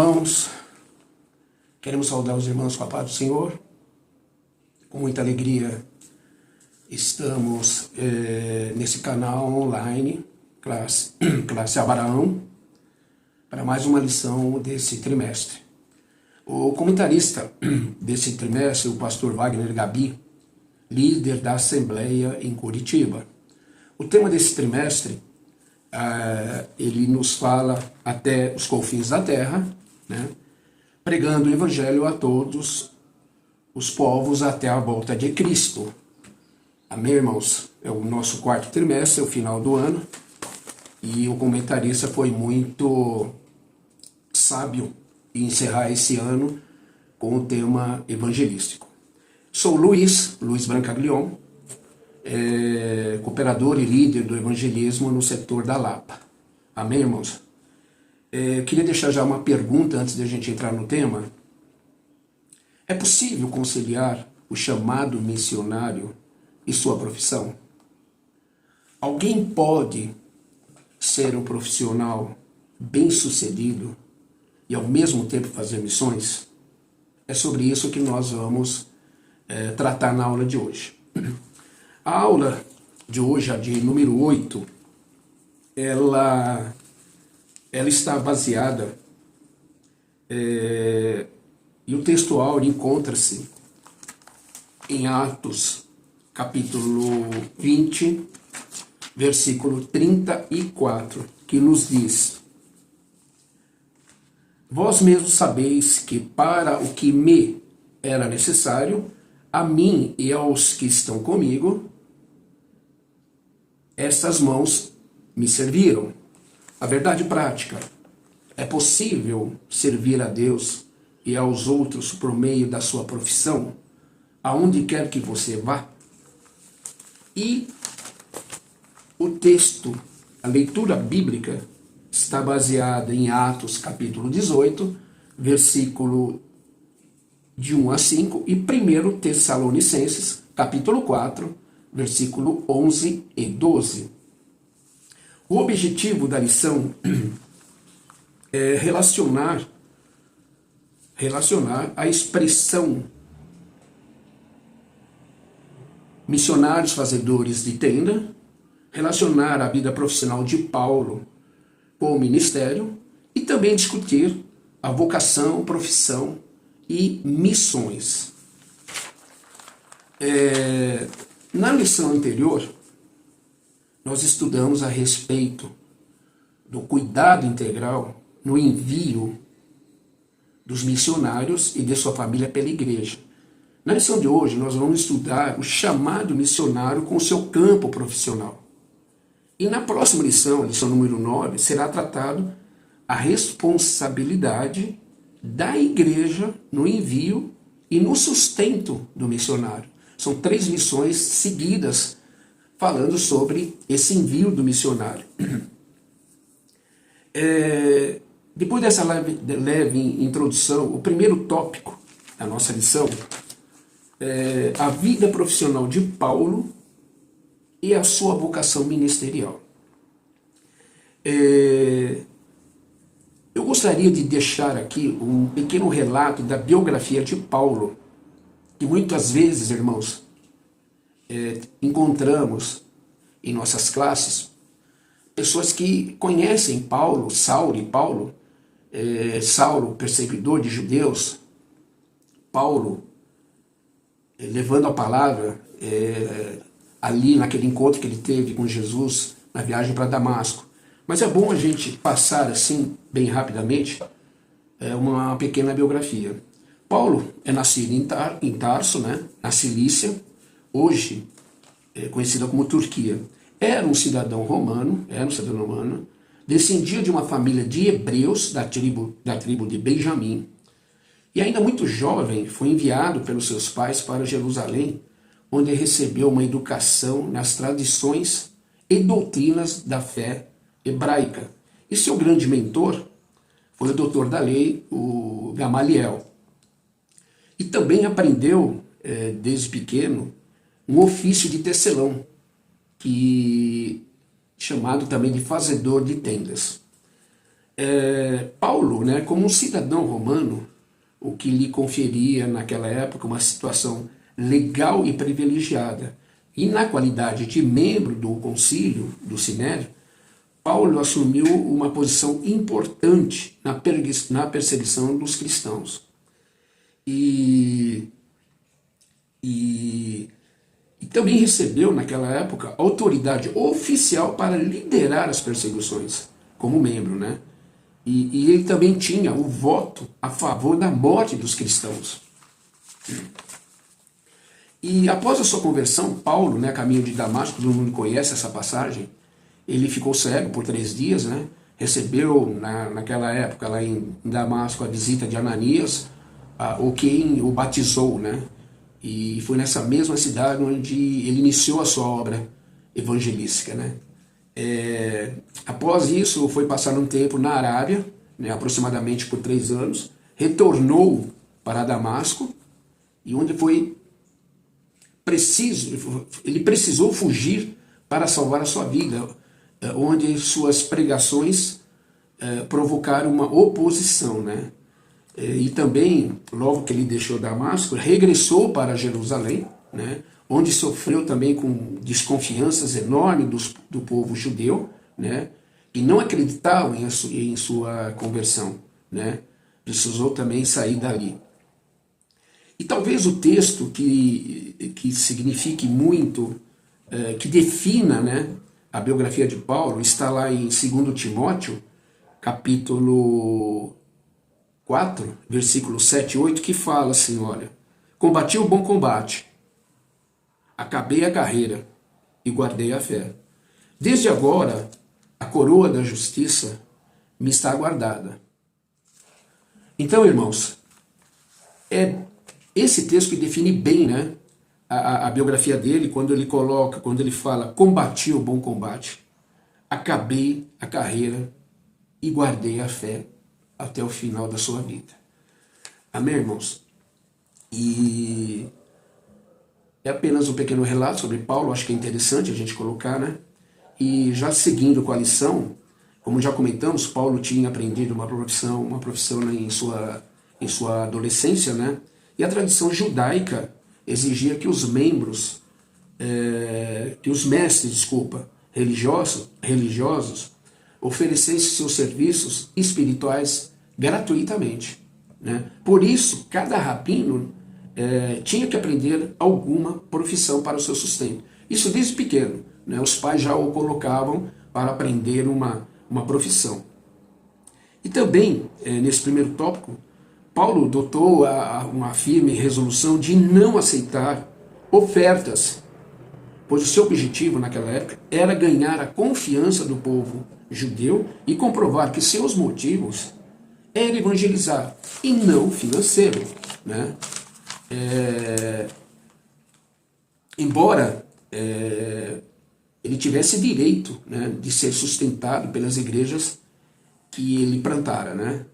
irmãos, queremos saudar os irmãos com a paz do Senhor. Com muita alegria estamos nesse canal online, Classe Abraão, para mais uma lição desse trimestre. O comentarista desse trimestre, o pastor Wagner Gabi, líder da Assembleia em Curitiba. O tema desse trimestre, ele nos fala até os confins da terra, né? Pregando o Evangelho a todos os povos até a volta de Cristo. Amém, irmãos? É o nosso quarto trimestre, é o final do ano, e o comentarista foi muito sábio em encerrar esse ano com o tema evangelístico. Sou Luiz Brancaglion, cooperador e líder do evangelismo no setor da Lapa. Amém, irmãos? Queria deixar já uma pergunta antes de a gente entrar no tema. É possível conciliar o chamado missionário e sua profissão? Alguém pode ser um profissional bem-sucedido e ao mesmo tempo fazer missões? É sobre isso que nós vamos tratar na aula de hoje. A aula de hoje, a de número 8, ela está baseada, e o texto áureo encontra-se em Atos, capítulo 20, versículo 34, que nos diz: Vós mesmos sabeis que para o que me era necessário, a mim e aos que estão comigo, estas mãos me serviram. A verdade prática: é possível servir a Deus e aos outros por meio da sua profissão, aonde quer que você vá? E o texto, a leitura bíblica, está baseada em Atos capítulo 18, versículo de 1 a 5, e 1 Tessalonicenses capítulo 4, versículo 11 e 12. O objetivo da lição é relacionar a expressão missionários fazedores de tenda, relacionar a vida profissional de Paulo com o ministério e também discutir a vocação, profissão e missões. Na lição anterior, nós estudamos a respeito do cuidado integral no envio dos missionários e de sua família pela igreja. Na lição de hoje, nós vamos estudar o chamado missionário com seu campo profissional. E na próxima lição, lição número 9, será tratado a responsabilidade da igreja no envio e no sustento do missionário. São 3 lições seguidas falando sobre esse envio do missionário. Depois dessa leve introdução, o primeiro tópico da nossa lição é a vida profissional de Paulo e a sua vocação ministerial. Eu gostaria de deixar aqui um pequeno relato da biografia de Paulo, que muitas vezes, irmãos, encontramos em nossas classes pessoas que conhecem Paulo, Saulo e Paulo, Saulo, perseguidor de judeus, Paulo, levando a palavra ali naquele encontro que ele teve com Jesus na viagem para Damasco. Mas é bom a gente passar assim, bem rapidamente, uma pequena biografia. Paulo é nascido em Tarso, né, na Cilícia, hoje conhecida como Turquia. Era um cidadão romano, descendia de uma família de hebreus da tribo de Benjamim. E ainda muito jovem, foi enviado pelos seus pais para Jerusalém, onde recebeu uma educação nas tradições e doutrinas da fé hebraica. E seu grande mentor foi o doutor da lei, o Gamaliel. E também aprendeu, desde pequeno, um ofício de tecelão, chamado também de fazedor de tendas. Paulo, né, como um cidadão romano, o que lhe conferia naquela época uma situação legal e privilegiada. E na qualidade de membro do concílio, do Sinédrio, Paulo assumiu uma posição importante na perseguição dos cristãos. E também recebeu, naquela época, autoridade oficial para liderar as perseguições, como membro, né? E ele também tinha o voto a favor da morte dos cristãos. E após a sua conversão, Paulo, né, a caminho de Damasco, todo mundo conhece essa passagem, ele ficou cego por 3 dias, né? Recebeu, naquela época, lá em Damasco, a visita de Ananias, ou quem o batizou, né? E foi nessa mesma cidade onde ele iniciou a sua obra evangelística, né? Após isso, foi passar um tempo na Arábia, né, aproximadamente por 3 anos, retornou para Damasco, e onde ele precisou fugir para salvar a sua vida, onde suas pregações provocaram uma oposição, né? E também, logo que ele deixou Damasco, regressou para Jerusalém, né, onde sofreu também com desconfianças enormes do povo judeu, né, que não acreditavam em sua conversão, né, precisou também sair dali. E talvez o texto que signifique muito, que defina, né, a biografia de Paulo, está lá em 2 Timóteo, capítulo 4, versículos 7 e 8, que fala assim, olha: combati o bom combate, acabei a carreira e guardei a fé. Desde agora, a coroa da justiça me está aguardada. Então, irmãos, é esse texto que define bem, né, a biografia dele, quando ele fala, combati o bom combate, acabei a carreira e guardei a fé até o final da sua vida. Amém, irmãos? E é apenas um pequeno relato sobre Paulo, acho que é interessante a gente colocar, né? E já seguindo com a lição, como já comentamos, Paulo tinha aprendido uma profissão em sua adolescência, né? E a tradição judaica exigia que os mestres, religiosos, oferecessem seus serviços espirituais gratuitamente, né? Por isso, cada rabino tinha que aprender alguma profissão para o seu sustento. Isso desde pequeno, né? Os pais já o colocavam para aprender uma profissão. E também, nesse primeiro tópico, Paulo adotou uma firme resolução de não aceitar ofertas, pois o seu objetivo naquela época era ganhar a confiança do povo judeu e comprovar que seus motivos era evangelizar e não financeiro, né? Embora ele tivesse direito, né, de ser sustentado pelas igrejas que ele plantara, né?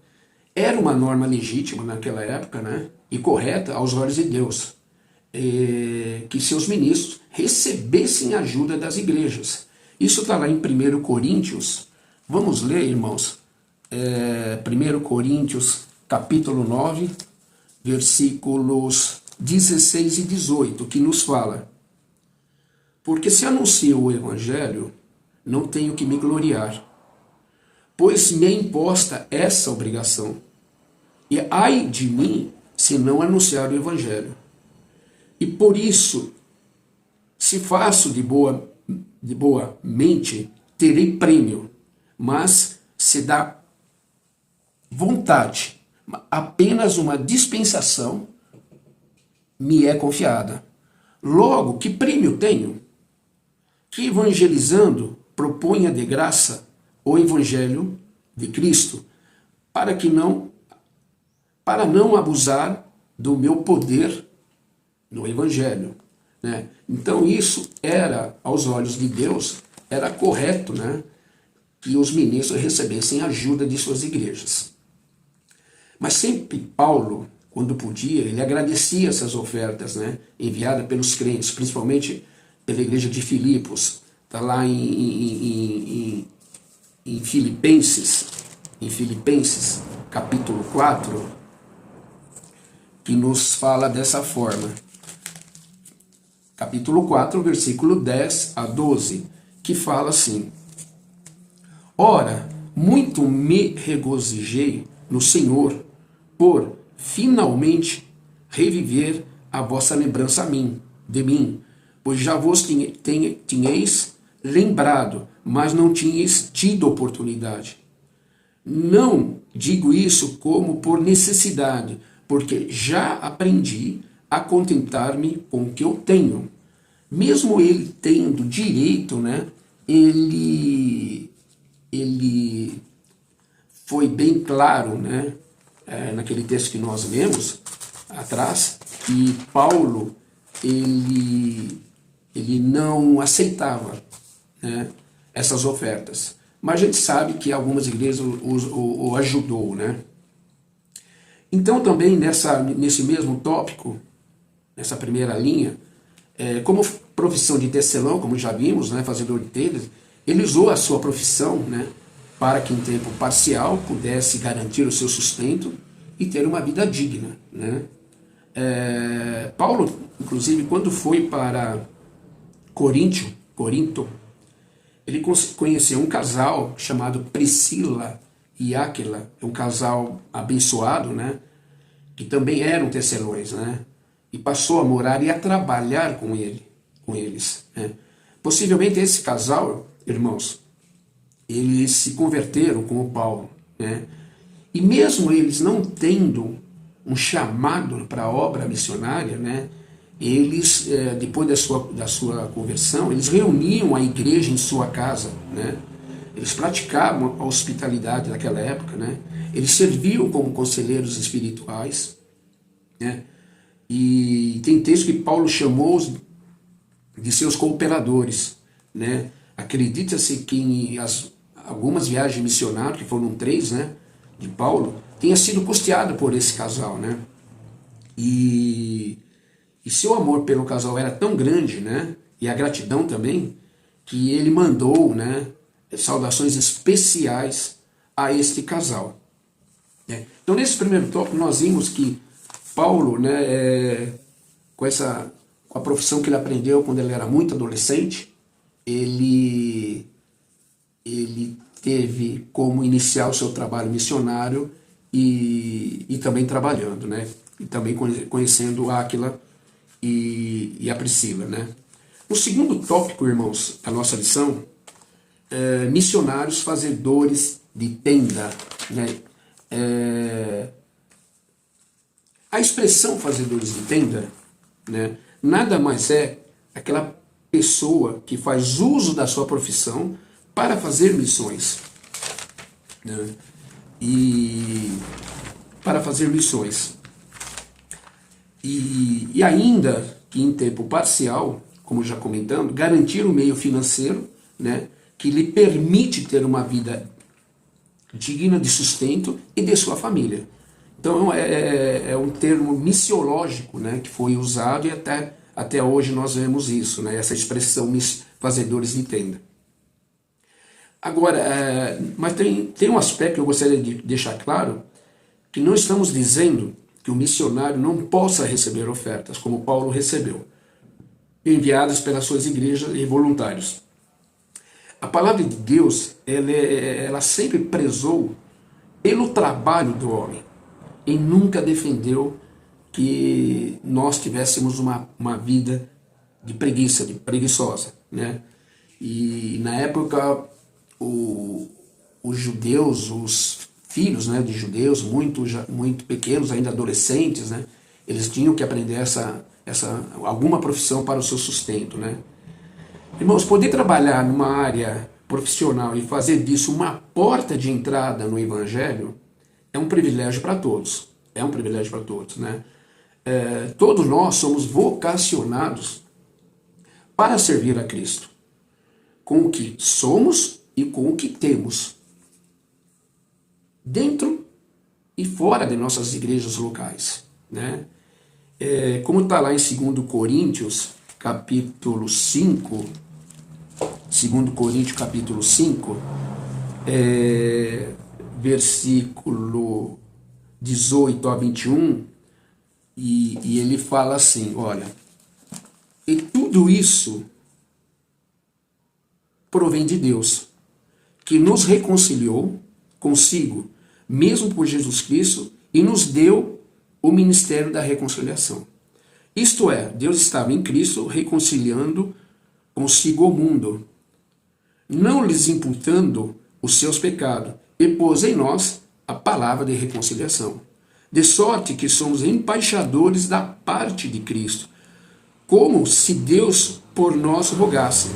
Era uma norma legítima naquela época, né, e correta aos olhos de Deus, que seus ministros recebessem ajuda das igrejas. Isso está lá em 1 Coríntios. Vamos ler, irmãos, 1 Coríntios, capítulo 9, versículos 16 e 18, que nos fala: porque se anuncio o evangelho, não tenho que me gloriar, pois me é imposta essa obrigação. E ai de mim se não anunciar o evangelho. E por isso, se faço de boa mente, terei prêmio, mas se dá vontade, apenas uma dispensação me é confiada. Logo, que prêmio tenho? Que evangelizando proponha de graça o evangelho de Cristo, para não abusar do meu poder no evangelho, né? Então isso era, aos olhos de Deus, era correto, né, que os ministros recebessem ajuda de suas igrejas. Mas sempre Paulo, quando podia, ele agradecia essas ofertas, né, enviadas pelos crentes, principalmente pela igreja de Filipos. Está lá em Filipenses, em Filipenses, capítulo 4, que nos fala dessa forma. Capítulo 4, versículo 10 a 12, que fala assim: Ora, muito me regozijei no Senhor, por finalmente reviver a vossa lembrança de mim, pois já vos tinhais lembrado, mas não tinhais tido oportunidade. Não digo isso como por necessidade, porque já aprendi a contentar-me com o que eu tenho. Mesmo ele tendo direito, né, ele foi bem claro, né, naquele texto que nós lemos atrás, que Paulo ele não aceitava, né, essas ofertas. Mas a gente sabe que algumas igrejas o ajudou, né? Então também nesse mesmo tópico, nessa primeira linha, como profissão de tecelão, como já vimos, né, fazedor de telhas, ele usou a sua profissão, né, para que em tempo parcial pudesse garantir o seu sustento e ter uma vida digna, né? Paulo, inclusive, quando foi para Corinto, ele conheceu um casal chamado Priscila e Áquila, um casal abençoado, né, que também eram tecelões, né, e passou a morar e a trabalhar com eles. Né. Possivelmente esse casal, irmãos, eles se converteram com o Paulo, né, e mesmo eles não tendo um chamado para a obra missionária, né, eles, depois da sua conversão, eles reuniam a igreja em sua casa, né? Eles praticavam a hospitalidade naquela época, né? Eles serviam como conselheiros espirituais, né? E tem texto que Paulo chamou de seus cooperadores, né? Acredita-se que em algumas viagens missionárias, que foram 3, né, de Paulo, tenha sido custeada por esse casal, né? E seu amor pelo casal era tão grande, né, e a gratidão também, que ele mandou, né, saudações especiais a este casal. Né. Então, nesse primeiro tópico, nós vimos que Paulo, né, com a profissão que ele aprendeu quando ele era muito adolescente, ele teve como iniciar o seu trabalho missionário e também trabalhando, né, e também conhecendo Áquila e a Priscila, né? O segundo tópico, irmãos, da nossa lição, missionários fazedores de tenda, né? A expressão fazedores de tenda, né, nada mais é aquela pessoa que faz uso da sua profissão para fazer missões, né? E para fazer missões. E ainda que em tempo parcial, como já comentamos, garantir o meio financeiro, né, que lhe permite ter uma vida digna de sustento e de sua família. Então é um termo missiológico, né, que foi usado e até hoje nós vemos isso, né, essa expressão fazedores de tenda. Agora, mas tem um aspecto que eu gostaria de deixar claro, que não estamos dizendo que o missionário não possa receber ofertas, como Paulo recebeu, enviadas pelas suas igrejas e voluntários. A palavra de Deus, ela sempre prezou pelo trabalho do homem, e nunca defendeu que nós tivéssemos uma vida de preguiça, de preguiçosa, né? E na época, os judeus, os filhos, né, de judeus, muito pequenos, ainda adolescentes, né, eles tinham que aprender alguma profissão para o seu sustento, né. Irmãos, poder trabalhar numa área profissional e fazer disso uma porta de entrada no Evangelho é um privilégio para todos. É um privilégio para todos, né. Todos nós somos vocacionados para servir a Cristo, com o que somos e com o que temos, dentro e fora de nossas igrejas locais, né? Como está lá em 2 Coríntios, capítulo 5, 2 Coríntios, capítulo 5, versículo 18 a 21, e ele fala assim, olha, e tudo isso provém de Deus, que nos reconciliou consigo, mesmo por Jesus Cristo, e nos deu o ministério da reconciliação. Isto é, Deus estava em Cristo reconciliando consigo o mundo, não lhes imputando os seus pecados, e pôs em nós a palavra de reconciliação. De sorte que somos embaixadores da parte de Cristo, como se Deus por nós rogasse.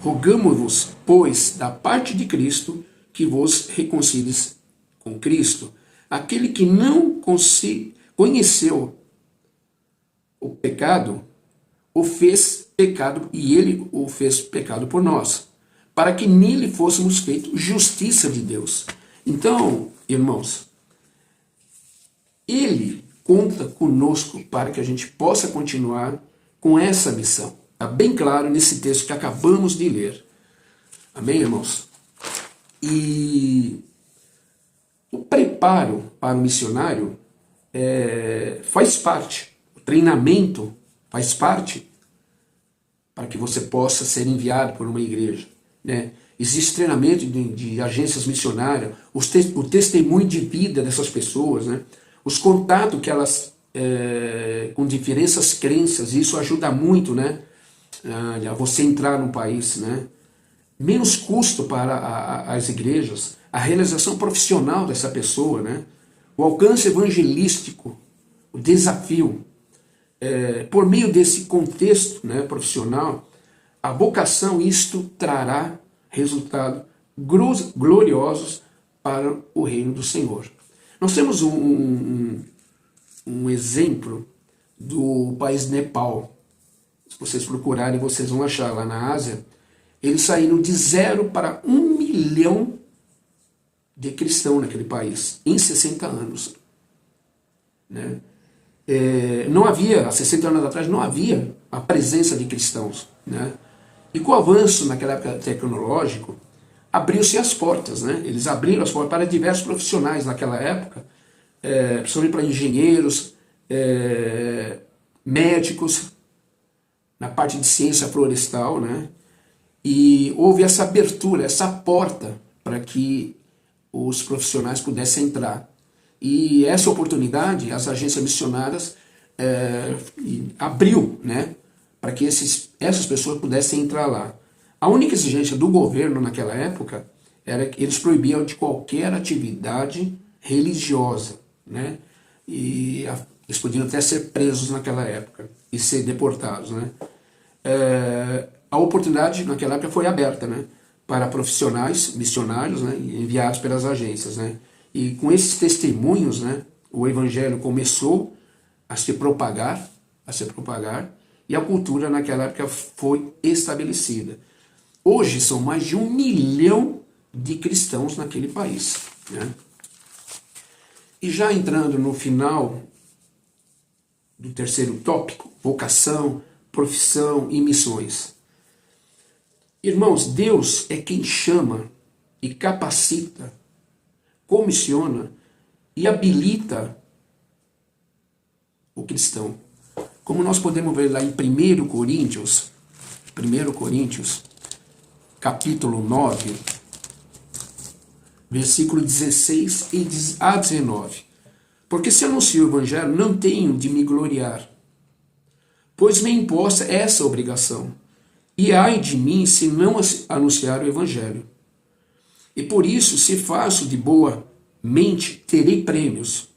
Rogamo-vos, pois, da parte de Cristo, que vos reconcilies com Cristo. Aquele que não conheceu o pecado, o fez pecado, e ele o fez pecado por nós, para que nele fôssemos feitos justiça de Deus. Então, irmãos, ele conta conosco para que a gente possa continuar com essa missão. Está bem claro nesse texto que acabamos de ler. Amém, irmãos? E o preparo para o missionário faz parte, o treinamento faz parte para que você possa ser enviado por uma igreja, né? Existe treinamento de agências missionárias, o testemunho de vida dessas pessoas, né? Os contatos que elas, com diferentes crenças, isso ajuda muito, né? A você entrar no país, né? Menos custo para as igrejas, a realização profissional dessa pessoa, né? O alcance evangelístico, o desafio. Por meio desse contexto, né, profissional, a vocação, isto trará resultados gloriosos para o reino do Senhor. Nós temos um exemplo do país Nepal. Se vocês procurarem, vocês vão achar lá na Ásia. Eles saíram de 0 para 1 milhão de cristãos naquele país, em 60 anos. Né? Não havia, há 60 anos atrás, não havia a presença de cristãos. Né? E com o avanço naquela época tecnológico, abriu-se as portas. Né? Eles abriram as portas para diversos profissionais naquela época, principalmente para engenheiros, médicos, na parte de ciência florestal, né? E houve essa abertura, essa porta para que os profissionais pudessem entrar. E essa oportunidade, as agências missionárias abriu, né, para que essas pessoas pudessem entrar lá. A única exigência do governo naquela época era que eles proibiam de qualquer atividade religiosa, né? E eles podiam até ser presos naquela época e ser deportados, né? A oportunidade naquela época foi aberta, né, para profissionais, missionários, né, enviados pelas agências, né, e com esses testemunhos, né, o evangelho começou a se propagar, e a cultura naquela época foi estabelecida. Hoje são mais de 1 milhão de cristãos naquele país, né. E já entrando no final do terceiro tópico, vocação, profissão e missões. Irmãos, Deus é quem chama e capacita, comissiona e habilita o cristão. Como nós podemos ver lá em 1 Coríntios, capítulo 9, versículo 16 a 19. Porque se anuncio o evangelho, não tenho de me gloriar, pois me imposta essa obrigação. E ai de mim se não anunciar o evangelho. E por isso, se faço de boa mente, terei prêmios.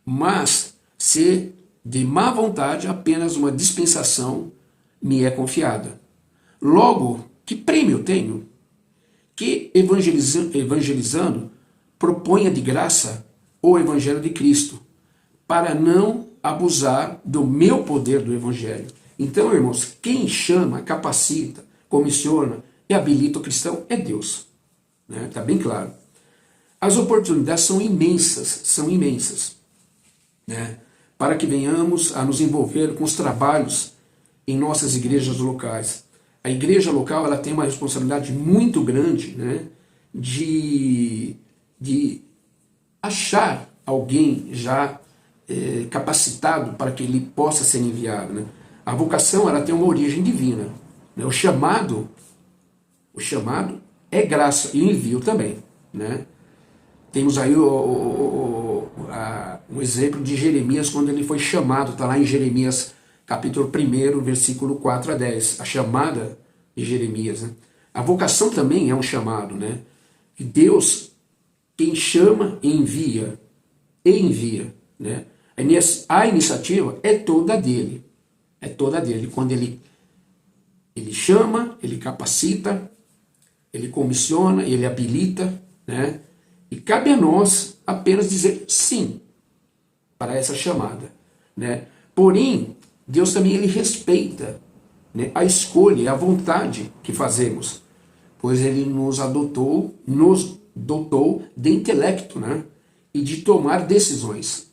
Mas, se de má vontade, apenas uma dispensação me é confiada. Logo, que prêmio tenho? Que evangelizando proponha de graça o evangelho de Cristo, para não abusar do meu poder do evangelho. Então, irmãos, quem chama, capacita, comissiona e habilita o cristão é Deus. Né? Tá bem claro. As oportunidades são imensas, né? Para que venhamos a nos envolver com os trabalhos em nossas igrejas locais. A igreja local, ela tem uma responsabilidade muito grande, né, de achar alguém já capacitado para que ele possa ser enviado, né? A vocação, ela tem uma origem divina, né? O chamado é graça e envio também, né? Temos aí um exemplo de Jeremias quando ele foi chamado, está lá em Jeremias capítulo 1, versículo 4 a 10, a chamada de Jeremias, né? A vocação também é um chamado, né? Deus, quem chama, envia, né? A iniciativa é toda dele, quando ele chama, ele capacita, ele comissiona, ele habilita, né? E cabe a nós apenas dizer sim para essa chamada, né? Porém, Deus também ele respeita, né, a escolha, a vontade que fazemos, pois ele nos dotou de intelecto, né? E de tomar decisões,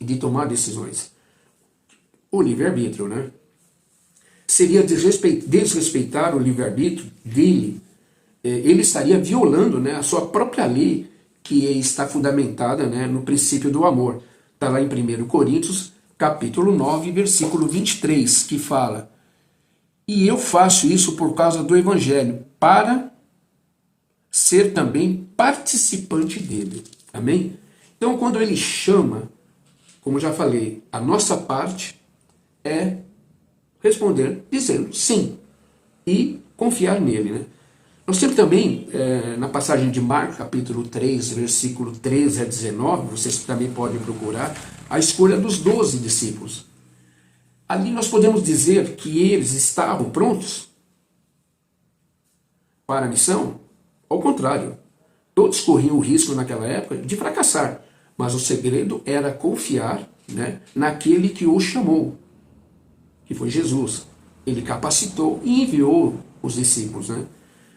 o livre-arbítrio, né? Seria desrespeitar o livre-arbítrio dele, ele estaria violando, né, a sua própria lei, que está fundamentada, né, no princípio do amor. Está lá em 1 Coríntios, capítulo 9, versículo 23, que fala: e eu faço isso por causa do Evangelho, para ser também participante dele. Amém? Então, quando ele chama, como já falei, a nossa parte é responder dizendo sim e confiar nele, né? Nós temos também, na passagem de Marcos, capítulo 3, versículo 13 a 19, vocês também podem procurar, a escolha dos 12 discípulos. Ali nós podemos dizer que eles estavam prontos para a missão? Ao contrário, todos corriam o risco naquela época de fracassar, mas o segredo era confiar, né, naquele que o chamou, que foi Jesus. Ele capacitou e enviou os discípulos, né?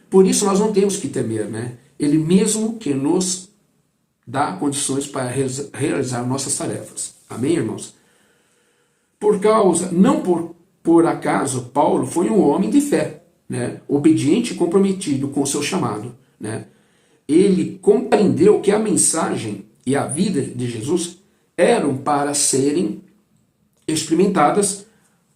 Por isso nós não temos que temer, né? Ele mesmo que nos dá condições para realizar nossas tarefas. Amém, irmãos? Não por acaso, Paulo foi um homem de fé, né? Obediente e comprometido com o seu chamado, né? Ele compreendeu que a mensagem e a vida de Jesus eram para serem experimentadas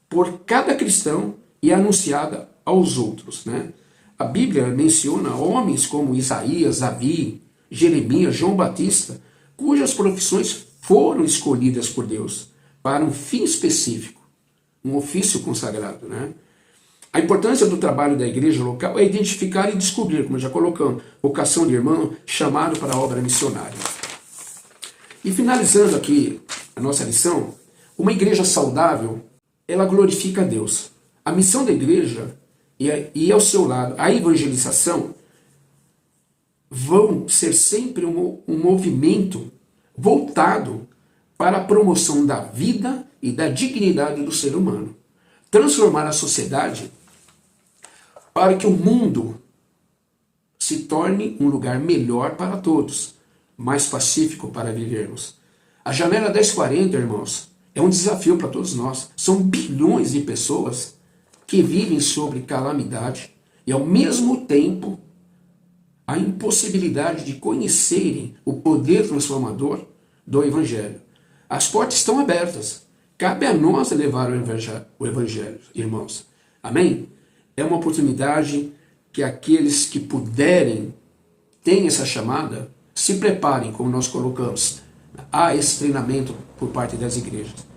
por cada cristão e anunciada aos outros, né? A Bíblia menciona homens como Isaías, Davi, Jeremias, João Batista, cujas profissões foram escolhidas por Deus para um fim específico, um ofício consagrado, né? A importância do trabalho da igreja local é identificar e descobrir, como já colocamos, vocação de irmão, chamado para a obra missionária. E finalizando aqui a nossa lição, uma igreja saudável, ela glorifica a Deus. A missão da igreja e ao seu lado a evangelização vão ser sempre um movimento voltado para a promoção da vida e da dignidade do ser humano. Transformar a sociedade para que o mundo se torne um lugar melhor para todos, mais pacífico para vivermos. A janela 1040, irmãos, é um desafio para todos nós. São bilhões de pessoas que vivem sobre calamidade e, ao mesmo tempo, a impossibilidade de conhecerem o poder transformador do Evangelho. As portas estão abertas. Cabe a nós levar o Evangelho, irmãos. Amém? É uma oportunidade que aqueles que puderem, têm essa chamada, se preparem, como nós colocamos. Há esse treinamento por parte das igrejas.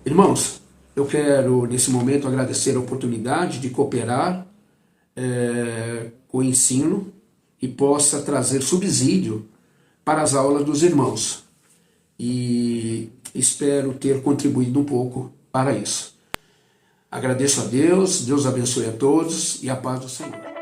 Irmãos, eu quero, nesse momento, agradecer a oportunidade de cooperar com o ensino e possa trazer subsídio para as aulas dos irmãos. E espero ter contribuído um pouco para isso. Agradeço a Deus, Deus abençoe a todos e a paz do Senhor.